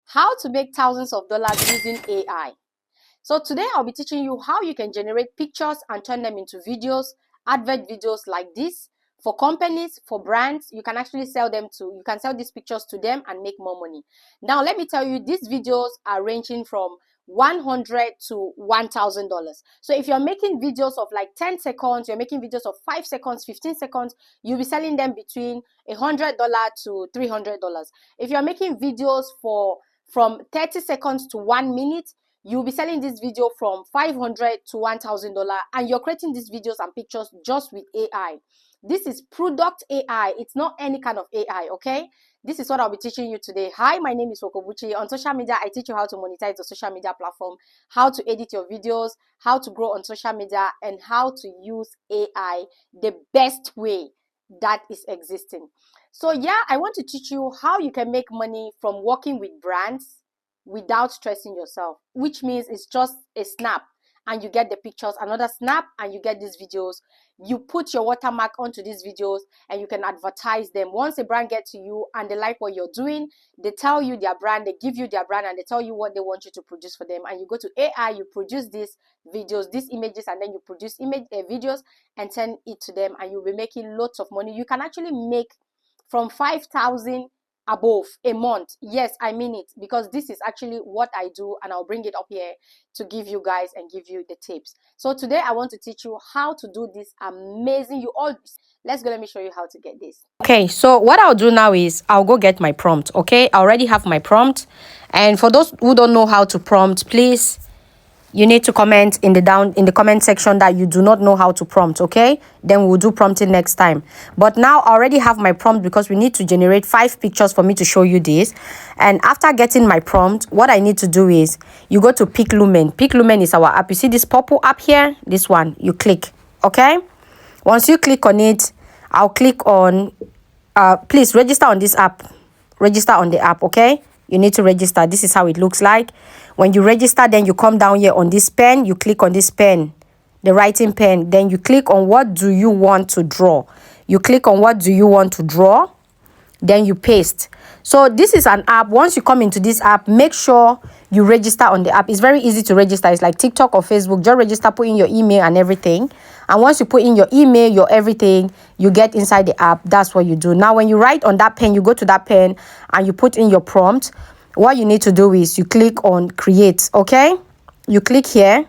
How to make thousands of dollars using AI. So today I'll be teaching you how you can generate pictures and turn them into videos, advert videos like this. For companies, for brands, you can actually sell them to, you can sell these pictures to them and make more money. Now, let me tell you, these videos are ranging from $100 to $1,000. So if you're making videos of like 10 seconds, you're making videos of 5 seconds, 15 seconds, you'll be selling them between $100 to $300. If you're making videos from 30 seconds to 1 minute, you'll be selling this video from $500 to $1,000, and you're creating these videos and pictures just with AI. This is product AI. It's not any kind of AI, okay? This is what I'll be teaching you today. Hi, my name is Wokobuchi. On social media, I teach you how to monetize the social media platform, how to edit your videos, how to grow on social media, and how to use AI the best way that is existing. So yeah, I want to teach you how you can make money from working with brands without stressing yourself, which means it's just a snap and you get the pictures, another snap and you get these videos. You put your watermark onto these videos and you can advertise them. Once a brand gets to you and they like what you're doing, they tell you their brand, they give you their brand, and they tell you what they want you to produce for them. And you go to AI, you produce these videos, these images, and then you produce videos and send it to them, and you'll be making lots of money. You can actually make from 5,000 above a month. Yes, I mean it, because this is actually what I do, and I'll bring it up here to give you guys and give you the tips. So today I want to teach you how to do this amazing. Let's go, let me show you how to get this. Okay, so what I'll do now is I'll go get my prompt. Okay, I already have my prompt, and for those who don't know how to prompt, please, you need to comment in the comment section that you do not know how to prompt, okay? Then we'll do prompting next time. But now I already have my prompt because we need to generate 5 pictures for me to show you this. And after getting my prompt, what I need to do is you go to Pick Lumen. Pick Lumen is our app. You see this purple app here? This one, you click, okay? Once you click on it, I'll click on, please register on this app. Register on the app, okay? You need to register. This is how it looks like. When you register, then you come down here on this pen. You click on this pen, the writing pen. Then you click on what do you want to draw. You click on what do you want to draw. Then you paste. So this is an app. Once you come into this app, make sure you register on the app. It's very easy to register. It's like TikTok or Facebook. Just register, put in your email and everything. And once you put in your email, your everything, you get inside the app. That's what you do. Now, when you write on that pen, you go to that pen and you put in your prompt. What you need to do is you click on create, okay? You click here,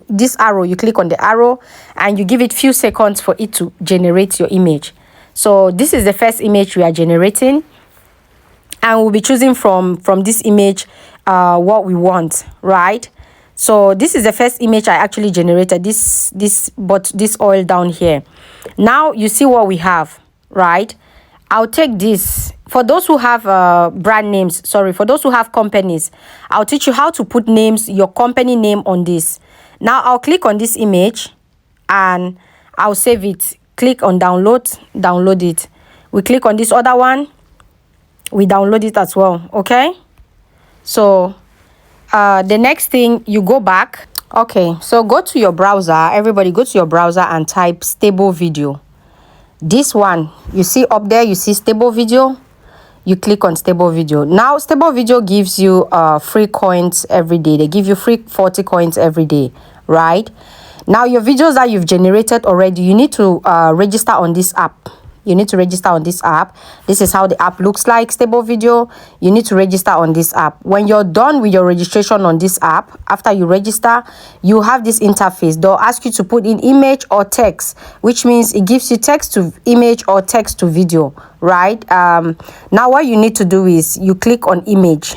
this arrow, you click on the arrow and you give it few seconds for it to generate your image. So this is the first image we are generating, and we'll be choosing from this image what we want, right? So this is the first image I actually generated, this oil down here. Now you see what we have, right? I'll take this. For those who have brand names, for those who have companies, I'll teach you how to put names, your company name on this. Now I'll click on this image and I'll save it. Click on download it. We click on this other one, we download it as well, okay? So the next thing, you go back. Okay, so go to your browser. Everybody go to your browser and type stable video. This one, you see up there, you see stable video. You click on stable video. Now stable video gives you free coins every day. They give you free 40 coins every day, right? Now your videos that you've generated already, you need to register on this app. You need to register on this app. This is how the app looks like, stable video. You need to register on this app. When you're done with your registration on this app, after you register, you have this interface. They'll ask you to put in image or text, which means it gives you text to image or text to video, right? Now what you need to do is you click on image.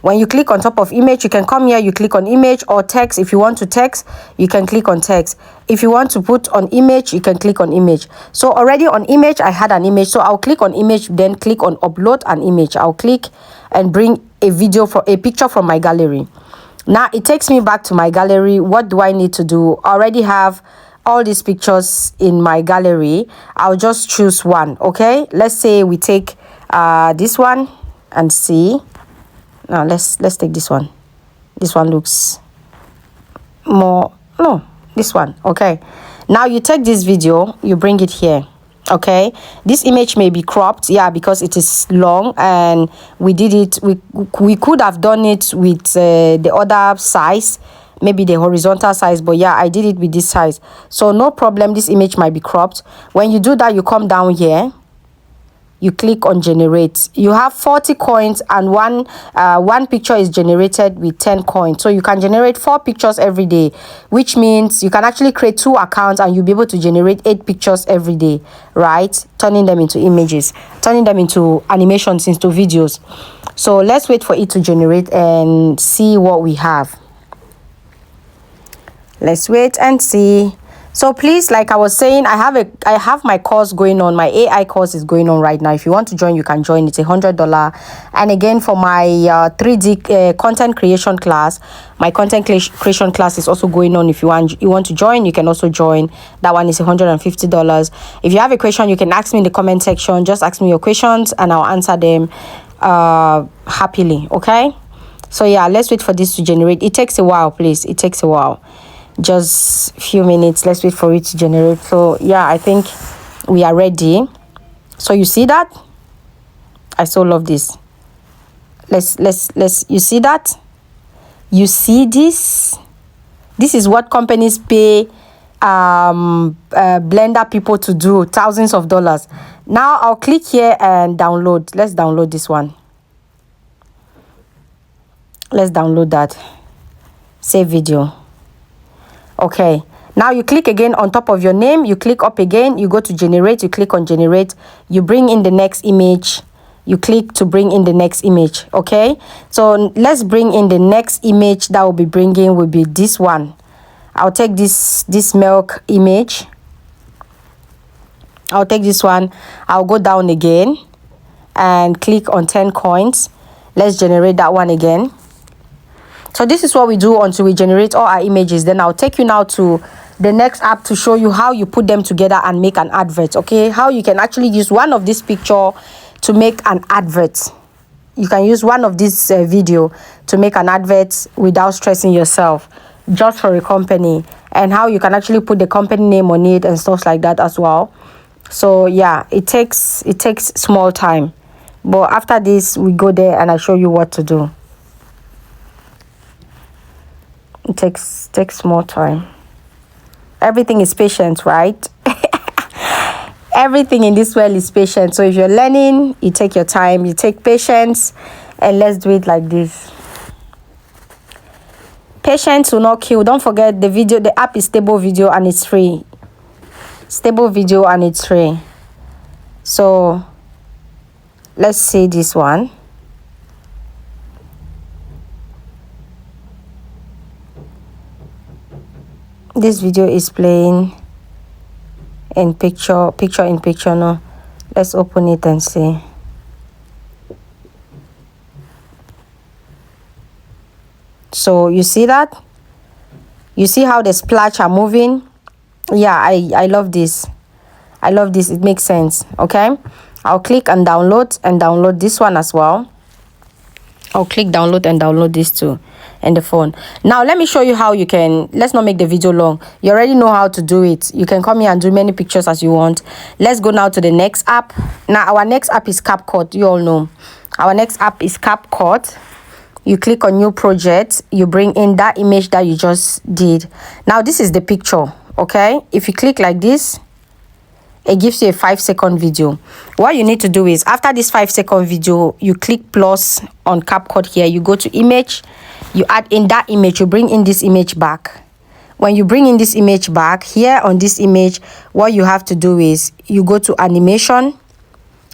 When you click on top of image, you can come here, you click on image or text. If you want to text, you can click on text. If you want to put on image, you can click on image. So already on image, I had an image. So I'll click on image, then click on upload an image. I'll click and bring a picture from my gallery. Now it takes me back to my gallery. What do I need to do? I already have all these pictures in my gallery. I'll just choose one, okay? Let's say we take this one and see. Now let's take this one. This one looks more, no, this one, okay? Now you take this video, you bring it here, Okay, this image may be cropped, yeah, because it is long, and we did it, we could have done it with the other size, maybe the horizontal size, but yeah, I did it with this size, so no problem. This image might be cropped. When you do that, you come down here, you click on generate. You have 40 coins, and one picture is generated with 10 coins, so you can generate 4 pictures every day, which means you can actually create 2 accounts and you'll be able to generate 8 pictures every day, right? Turning them into images, turning them into animations, into videos. So let's wait for it to generate and see what we have. Let's wait and see. So please, like I was saying, I have my course going on. My AI course is going on right now. If you want to join, you can join. It's $100. And again, for my 3D content creation class, my content creation class is also going on. If you want to join, you can also join. That one is $150. If you have a question, you can ask me in the comment section. Just ask me your questions and I'll answer them happily. Okay, so yeah, let's wait for this to generate. It takes a while, please. It takes a while. Just a few minutes. Let's wait for it to generate. So yeah, I think we are ready. So you see that? I so love this. Let's you see that? You see this? This is what companies pay Blender people to do, thousands of dollars. Now I'll click here and download. Let's download this one. Let's download that. Save video. Okay, now you click again on top of your name, you click up again, you go to generate, you click on generate, you bring in the next image, you click to bring in the next image. Okay, so let's bring in the next image. That will be bringing will be this one. I'll take this milk image. I'll take this one. I'll go down again and click on 10 coins. Let's generate that one again. So this is what we do until we generate all our images. Then I'll take you now to the next app to show you how you put them together and make an advert. Okay, how you can actually use one of this picture to make an advert. You can use one of this video to make an advert without stressing yourself, just for a company, and how you can actually put the company name on it and stuff like that as well. So yeah, it takes small time, but after this we go there and I show you what to do. It takes more time. Everything is patience, right? Everything in this world is patience. So if you're learning, you take your time, you take patience, and let's do it like this. Patience will not kill. Don't forget the app is Stable Video and it's free. Stable Video and it's free. So let's see this one. This video is playing in picture in picture now. Let's open it and see. So you see that? You see how the splash are moving? Yeah, I love this. I love this. It makes sense. Okay, I'll click and download this one as well. I'll click download and download this too in the phone. Now let me show you how you can. Let's not make the video long. You already know how to do it. You can come here and do many pictures as you want. Let's go now to the next app. Now our next app is CapCut. You all know our next app is CapCut. You click on new project, you bring in that image that you just did. Now this is the picture. Okay, if you click like this, it gives you a 5-second video. What you need to do is, after this 5-second video, you click plus on CapCut here. You go to image, you add in that image, you bring in this image back. When you bring in this image back, here on this image, what you have to do is, you go to animation.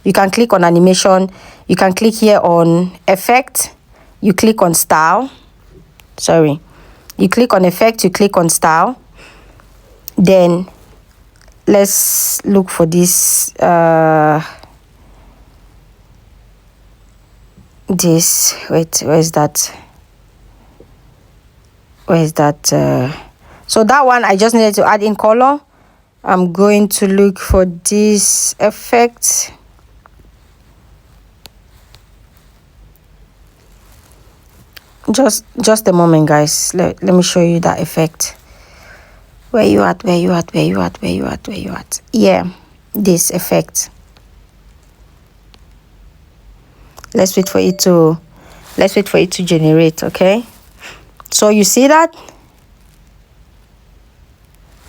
You can click on animation. You can click here on effect. You click on style. Sorry. You click on effect, you click on style. Then let's look for this wait, where's that? So that one I just needed to add in color. I'm going to look for this effect. Just a moment, guys. Let me show you that effect. Where you at? Yeah. this effect. Let's wait for it to generate. Okay, so you see that,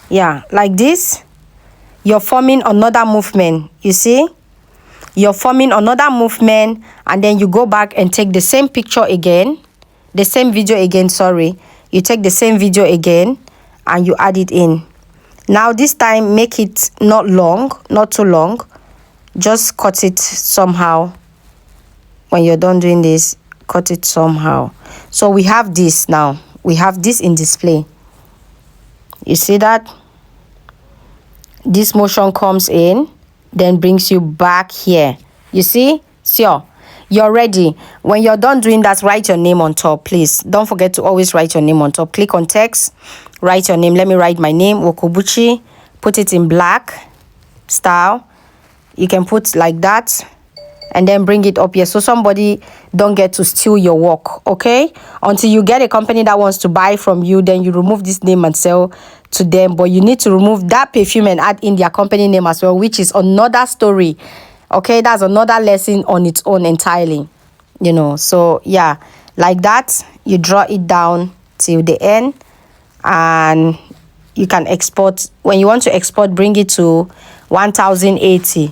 yeah, like this, you're forming another movement. You see, you're forming another movement, and then you go back and take the same picture again, the same video again, sorry. You take the same video again and you add it in. Now this time, make it not long, not too long. Just cut it somehow. When you're done doing this, cut it somehow. So we have this now. We have this in display. You see that? This motion comes in, then brings you back here. You see? Sure. You're ready. When you're done doing that, write your name on top, please. Don't forget to always write your name on top. Click on text, write your name. Let me write my name, Wokobuchi. Put it in black style. You can put like that, and then bring it up here so somebody don't get to steal your work. Okay, until you get a company that wants to buy from you, then you remove this name and sell to them. But you need to remove that perfume and add in their company name as well, which is another story. Okay, that's another lesson on its own entirely, you know. So yeah, like that, you draw it down till the end, and you can export. When you want to export, bring it to 1080.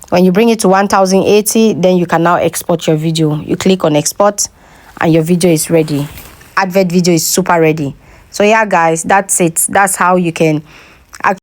When you bring it to 1080, then you can now export your video. You click on export and your video is ready. Advert video is super ready. So yeah guys, that's it. That's how you can